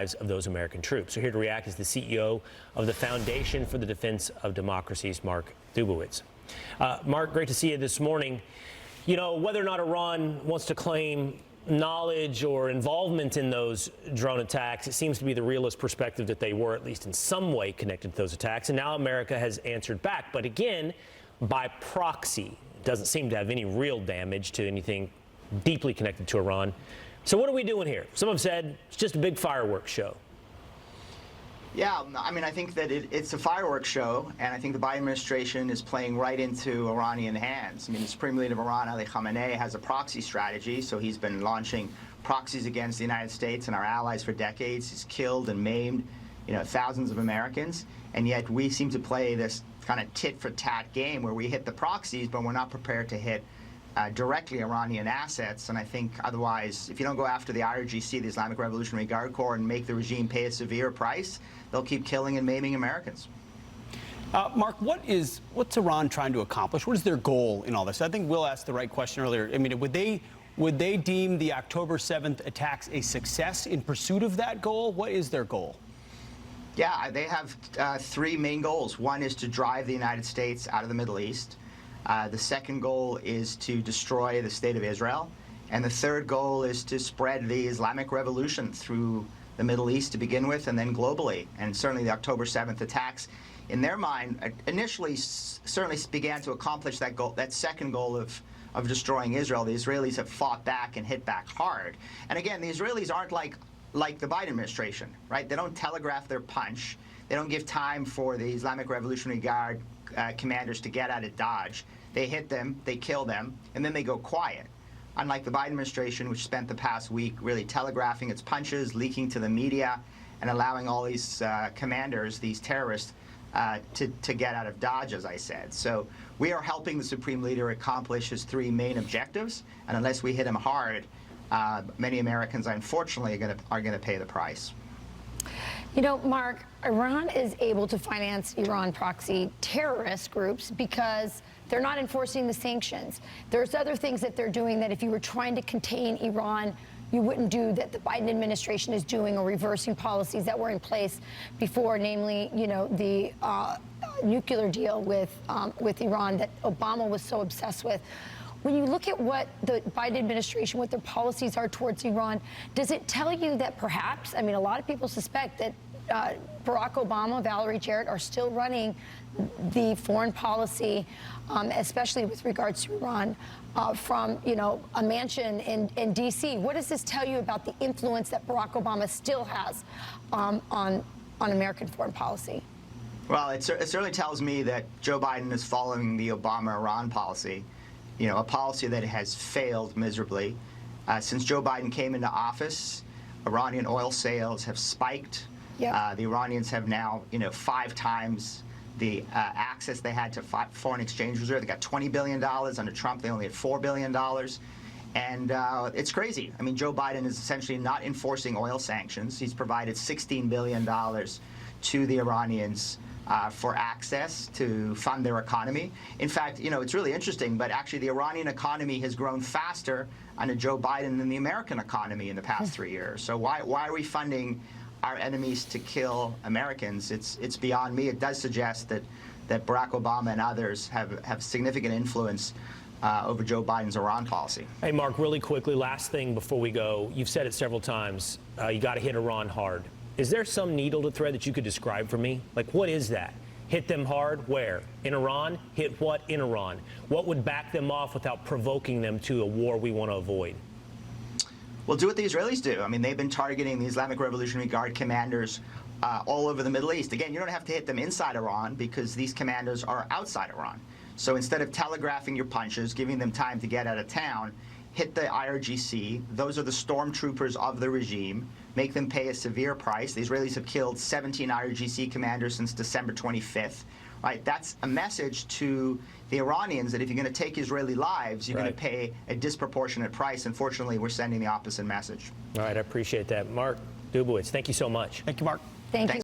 of those American troops. So here to react is the CEO of the Foundation for the Defense of Democracies, Mark Dubowitz. Mark, great to see you this morning. You know, whether or not Iran wants to claim knowledge or involvement in those drone attacks, it seems to be the realist perspective that they were at least in some way connected to those attacks. And now America has answered back, but again, by proxy. It doesn't seem to have any real damage to anything deeply connected to Iran. So what are we doing here? Some have said it's just a big fireworks show. Yeah, I mean, I think that it's a fireworks show, and I think the Biden administration is playing right into Iranian hands. I mean, the Supreme Leader of Iran, Ali Khamenei, has a proxy strategy, so he's been launching proxies against the United States and our allies for decades. He's killed and maimed, thousands of Americans, and yet we seem to play this kind of tit-for-tat game where we hit the proxies, but we're not prepared to hit directly Iranian assets. And I think otherwise, if you don't go after the IRGC, the Islamic Revolutionary Guard Corps, and make the regime pay a severe price, they'll keep killing and maiming Americans. Mark, what's Iran trying to accomplish? What is their goal in all this? I think Will asked the right question earlier. I mean, would they deem the October 7th attacks a success in pursuit of that goal? What is their goal? Yeah, they have three main goals. One is to drive the United States out of the Middle East. The second goal is to destroy the state of Israel. And the third goal is to spread the Islamic Revolution through the Middle East to begin with, and then globally. And certainly the October 7th attacks, in their mind, initially certainly began to accomplish that goal, that second goal of destroying Israel. The Israelis have fought back and hit back hard. And again, the Israelis aren't like the Biden administration, right? They don't telegraph their punch. They don't give time for the Islamic Revolutionary Guard commanders to get out of Dodge. They hit them, they kill them, and then they go quiet. Unlike the Biden administration, which spent the past week really telegraphing its punches, leaking to the media, and allowing all these commanders, these terrorists, to get out of Dodge, as I said. So we are helping the Supreme Leader accomplish his three main objectives, and unless we hit him hard, many Americans, unfortunately, are going to pay the price. You know, Mark, Iran is able to finance Iran proxy terrorist groups because they're not enforcing the sanctions. There's other things that they're doing that if you were trying to contain Iran, you wouldn't do, that the Biden administration is doing, or reversing policies that were in place before, namely, the nuclear deal with Iran that Obama was so obsessed with. When you look at what the Biden administration, what their policies are towards Iran, does it tell you that perhaps, I mean, a lot of people suspect that Barack Obama, Valerie Jarrett are still running the foreign policy, especially with regards to Iran, from, a mansion in D.C. What does this tell you about the influence that Barack Obama still has on American foreign policy? Well, it certainly tells me that Joe Biden is following the Obama-Iran policy. A policy that has failed miserably. Since Joe Biden came into office, Iranian oil sales have spiked. Yep. The Iranians have now, 5 times the access they had to foreign exchange reserve. They got $20 billion. Under Trump, they only had $4 billion. And it's crazy. I mean, Joe Biden is essentially not enforcing oil sanctions. He's provided $16 billion to the Iranians for access to fund their economy. In fact, it's really interesting, but actually the Iranian economy has grown faster under Joe Biden than the American economy in the past 3 years. So why are we funding our enemies to kill Americans? It's beyond me. It does suggest that Barack Obama and others have significant influence over Joe Biden's Iran policy. Hey, Mark, really quickly, last thing before we go. You've said it several times. You got to hit Iran hard. Is there some needle to thread that you could describe for me? Like, what is that? Hit them hard? Where? In Iran? Hit what in Iran? What would back them off without provoking them to a war we want to avoid? Well, do what the Israelis do. I mean, they've been targeting the Islamic Revolutionary Guard commanders all over the Middle East. Again, you don't have to hit them inside Iran because these commanders are outside Iran. So instead of telegraphing your punches, giving them time to get out of town, hit the IRGC. Those are the stormtroopers of the regime. Make them pay a severe price. The Israelis have killed 17 IRGC commanders since December 25th. Right? That's a message to the Iranians that if you're going to take Israeli lives, you're going to pay a disproportionate price. Unfortunately, we're sending the opposite message. All right, I appreciate that. Mark Dubowitz, thank you so much. Thank you, Mark. Thank you.